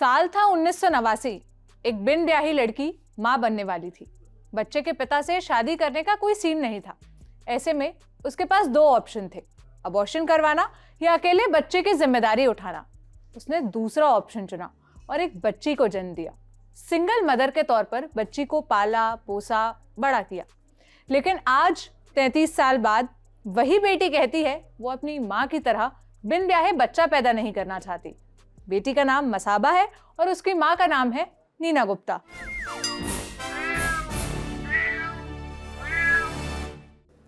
साल था 1989। एक बिन ब्याही लड़की मां बनने वाली थी। बच्चे के पिता से शादी करने का कोई सीन नहीं था। ऐसे में उसके पास दो ऑप्शन थे, अबॉर्शन करवाना या अकेले बच्चे की जिम्मेदारी उठाना। उसने दूसरा ऑप्शन चुना और एक बच्ची को जन्म दिया। सिंगल मदर के तौर पर बच्ची को पाला, पोसा, बड़ा किया। लेकिन आज 33 साल बाद वही बेटी कहती है वो अपनी मां की तरह बिन ब्याहे बच्चा पैदा नहीं करना चाहती। बेटी का नाम मसाबा है और उसकी मां का नाम है नीना गुप्ता।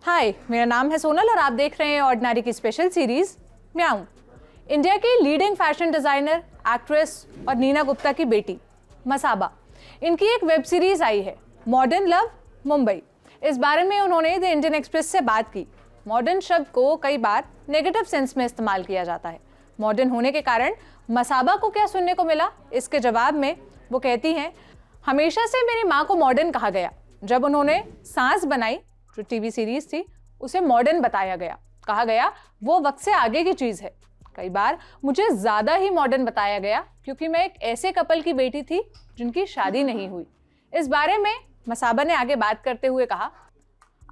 हाय, मेरा नाम है सोनल और आप देख रहे हैं ऑर्डिनरी की स्पेशल सीरीज म्याऊं। इंडिया की लीडिंग फैशन डिजाइनर, एक्ट्रेस और नीना गुप्ता की बेटी मसाबा, इनकी एक वेब सीरीज आई है मॉडर्न लव मुंबई। इस बारे में उन्होंने द इंडियन एक्सप्रेस से बात की। मॉडर्न शब्द को कई बार नेगेटिव सेंस में इस्तेमाल किया जाता है। मॉडर्न होने के कारण मसाबा को क्या सुनने को मिला, इसके जवाब में वो कहती हैं, हमेशा से मेरी माँ को मॉडर्न कहा गया। जब उन्होंने सांस बनाई, जो टीवी सीरीज थी, उसे मॉडर्न बताया गया। कहा गया वो वक्त से आगे की चीज है। कई बार मुझे ज्यादा ही मॉडर्न बताया गया क्योंकि मैं एक ऐसे कपल की बेटी थी जिनकी शादी नहीं हुई। इस बारे में मसाबा ने आगे बात करते हुए कहा,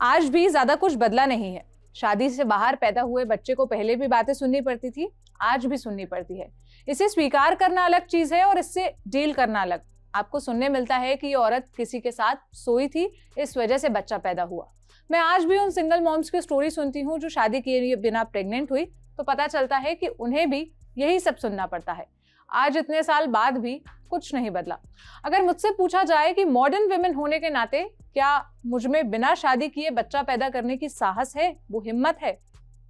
आज भी ज्यादा कुछ बदला नहीं है। शादी से बाहर पैदा हुए बच्चे को पहले भी बातें सुननी पड़ती थी, आज भी सुननी पड़ती है। इसे स्वीकार करना अलग चीज है और इससे डील करना अलग। आपको सुनने मिलता है कि ये औरत किसी के साथ सोई थी, इस वजह से बच्चा पैदा हुआ। मैं आज भी उन सिंगल मॉम्स की स्टोरी सुनती हूँ जो शादी किए बिना प्रेग्नेंट हुई, तो पता चलता है कि उन्हें भी यही सब सुनना पड़ता है। आज इतने साल बाद भी कुछ नहीं बदला। अगर मुझसे पूछा जाए कि मॉडर्न विमेन होने के नाते क्या मुझ में बिना शादी किए बच्चा पैदा करने की साहस है, वो हिम्मत है,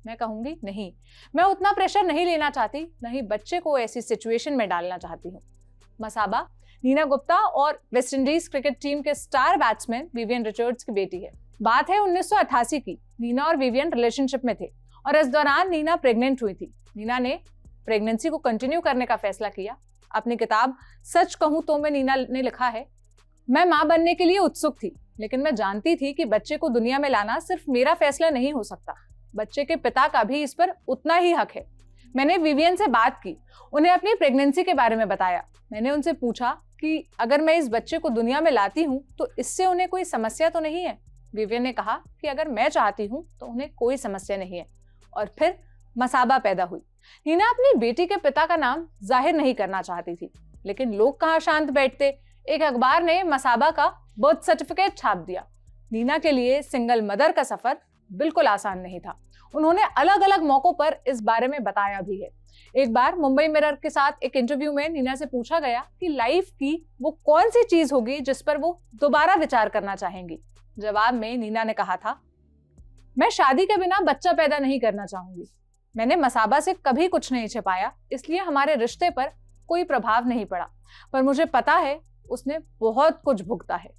मैं कहूंगी नहीं। मैं उतना प्रेशर नहीं लेना चाहती, नहीं बच्चे को ऐसी सिचुएशन में डालना चाहती हूँ। मसाबा नीना गुप्ता और वेस्ट इंडीज क्रिकेट टीम के स्टार बैट्समैन विवियन रिचर्ड्स की बेटी है। बात है 1988 की। नीना और विवियन रिलेशनशिप में थे और इस दौरान नीना प्रेग्नेंट हुई थी। नीना ने प्रेगनेंसी को कंटिन्यू करने का फैसला किया। अपनी किताब सच कहूं तो में नीना ने लिखा है, मैं मां बनने के लिए उत्सुक थी, लेकिन मैं जानती थी कि बच्चे को दुनिया में लाना सिर्फ मेरा फैसला नहीं हो सकता, बच्चे के पिता का भी इस पर उतना ही हक है। मैंने विवियन से बात की, उन्हें अपनी प्रेगनेंसी के बारे में बताया। मैंने उनसे पूछा कि अगर मैं इस बच्चे को दुनिया में लाती हूँ तो इससे उन्हें कोई समस्या तो नहीं है। विवियन ने कहा कि अगर मैं चाहती हूँ तो उन्हें कोई समस्या नहीं है। और फिर मसाबा पैदा हुई। नीना अपनी बेटी के पिता का नाम जाहिर नहीं करना चाहती थी, लेकिन लोग कहाँ शांत बैठते। एक अखबार ने मसाबा का बर्थ सर्टिफिकेट छाप दिया। नीना के लिए सिंगल मदर का सफर बिल्कुल आसान नहीं था। उन्होंने अलग अलग मौकों पर इस बारे में बताया भी है। एक बार मुंबई मिरर के साथ एक इंटरव्यू में नीना से पूछा गया कि लाइफ की वो कौन सी चीज होगी जिस पर वो दोबारा विचार करना चाहेंगी। जवाब में नीना ने कहा था, मैं शादी के बिना बच्चा पैदा नहीं करना चाहूंगी। मैंने मसाबा से कभी कुछ नहीं छिपाया, इसलिए हमारे रिश्ते पर कोई प्रभाव नहीं पड़ा, पर मुझे पता है उसने बहुत कुछ भुगता है।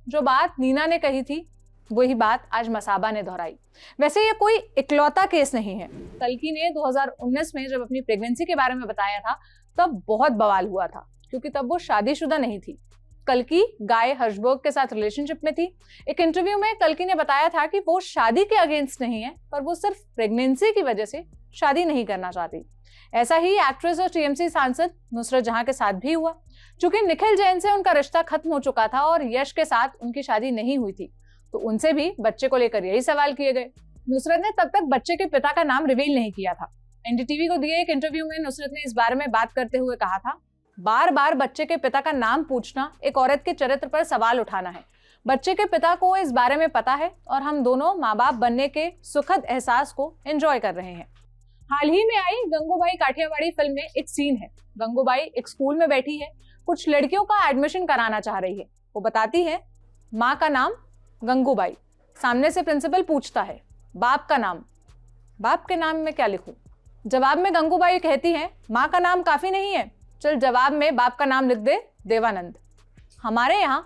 जो बात नीना ने कही थी वही बात आज मसाबा ने दोहराई। वैसे ये कोई इकलौता केस नहीं है। कल्कि ने 2019 में जब अपनी प्रेगनेंसी के बारे में बताया था तब बहुत बवाल हुआ था, क्योंकि तब वो शादीशुदा नहीं थी। कल्कि गाय हर्षबर्ग के साथ रिलेशनशिप में थी। एक इंटरव्यू में कल्कि ने बताया था कि वो शादी के अगेंस्ट नहीं है, पर वो सिर्फ प्रेगनेंसी की वजह से शादी नहीं करना चाहती। ऐसा ही एक्ट्रेस और टीएमसी सांसद नुसरत जहां के साथ भी हुआ। चूंकि निखिल जैन से उनका रिश्ता खत्म हो चुका था और यश के साथ उनकी शादी नहीं हुई थी, तो उनसे भी बच्चे को लेकर यही सवाल किए गए। नुसरत ने तब तक बच्चे के पिता का नाम रिवील नहीं किया था। एनडीटीवी को दिए एक इंटरव्यू में नुसरत ने इस बारे में बात करते हुए कहा था, बार बार बच्चे के पिता का नाम पूछना एक औरत के चरित्र पर सवाल उठाना है। बच्चे के पिता को इस बारे में पता है और हम दोनों माँ बाप बनने के सुखद एहसास को एंजॉय कर रहे हैं। हाल ही में आई गंगूबाई काठियावाड़ी फिल्म में एक सीन है। गंगूबाई एक स्कूल में बैठी है, कुछ लड़कियों का एडमिशन कराना चाह रही है। वो बताती है माँ का नाम गंगूबाई। सामने से प्रिंसिपल पूछता है बाप का नाम। बाप के नाम में क्या लिखूं? जवाब में गंगूबाई कहती है माँ का नाम काफी नहीं है, चल जवाब में बाप का नाम लिख दे, देवानंद। हमारे यहाँ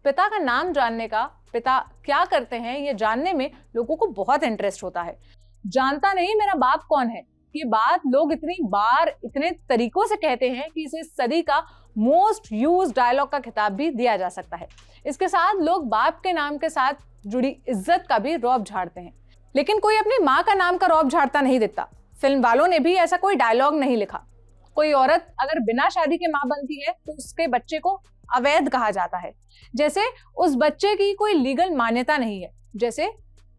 पिता का नाम जानने का, पिता क्या करते हैं ये जानने में लोगों को बहुत इंटरेस्ट होता है। जानता नहीं मेरा बाप कौन है, ये बात लोग इतनी बार इतने तरीकों से कहते हैं कि इसे सदी का मोस्ट यूज्ड डायलॉग का खिताब भी दिया जा सकता है। इसके साथ लोग बाप के नाम के साथ जुड़ी इज्जत का भी रौब झाड़ते हैं, लेकिन कोई अपनी माँ का नाम का रौब झाड़ता नहीं दिखता। फिल्म वालों ने भी ऐसा कोई डायलॉग नहीं लिखा। कोई औरत अगर बिना शादी के माँ बनती है तो उसके बच्चे को अवैध कहा जाता है, जैसे उस बच्चे की कोई लीगल मान्यता नहीं है, जैसे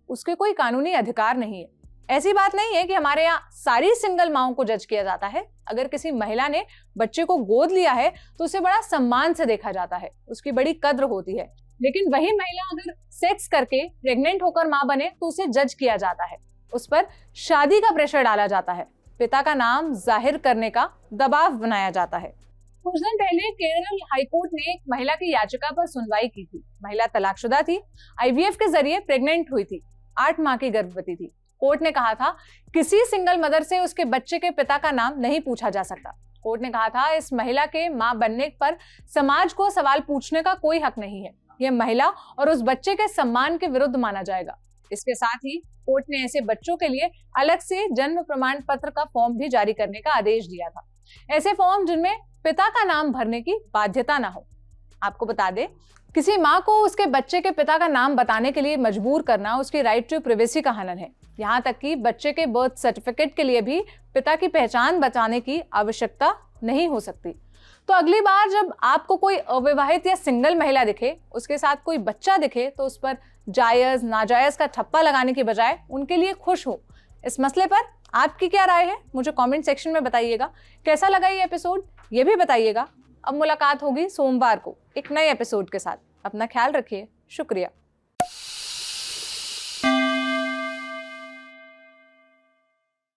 उसके कोई कानूनी अधिकार नहीं है। ऐसी बात नहीं है कि हमारे यहाँ सारी सिंगल माओं को जज किया जाता है। अगर किसी महिला ने बच्चे को गोद लिया है तो उसे बड़ा सम्मान से देखा जाता है, उसकी बड़ी कद्र होती है। लेकिन वही महिला अगर सेक्स करके प्रेग्नेंट होकर माँ बने तो उसे जज किया जाता है, उस पर शादी का प्रेशर डाला जाता है, पिता का नाम जाहिर करने का दबाव बनाया जाता है। कुछ दिन पहले केरल हाईकोर्ट ने एक महिला की याचिका पर सुनवाई की थी। महिला तलाकशुदा थी, आईवीएफ के जरिए प्रेग्नेंट हुई थी, 8 माह की गर्भवती थी। कोर्ट ने कहा था किसी सिंगल मदर से उसके बच्चे के पिता का नाम नहीं पूछा जा सकता। कोर्ट ने कहा था इस महिला के मां बनने पर समाज को सवाल पूछने का कोई हक नहीं है, यह महिला और उस बच्चे के सम्मान के विरुद्ध माना जाएगा। इसके साथ ही कोर्ट ने ऐसे बच्चों के लिए अलग से जन्म प्रमाण पत्र का फॉर्म भी जारी करने का आदेश दिया था, ऐसे फॉर्म जिनमें पिता का नाम भरने की बाध्यता ना हो। आपको बता दें, किसी माँ को उसके बच्चे के पिता का नाम बताने के लिए मजबूर करना उसकी राइट टू प्राइवेसी का हनन है। यहाँ तक कि बच्चे के बर्थ सर्टिफिकेट के लिए भी पिता की पहचान बताने की आवश्यकता नहीं हो सकती। तो अगली बार जब आपको कोई अविवाहित या सिंगल महिला दिखे, उसके साथ कोई बच्चा दिखे, तो उस पर जायज नाजायज का ठप्पा लगाने की बजाय उनके लिए खुश हो। इस मसले पर आपकी क्या राय है, मुझे कमेंट सेक्शन में बताइएगा। कैसा लगा ये एपिसोड ये भी बताइएगा। अब मुलाकात होगी सोमवार को एक नए एपिसोड के साथ। अपना ख्याल रखिए। शुक्रिया।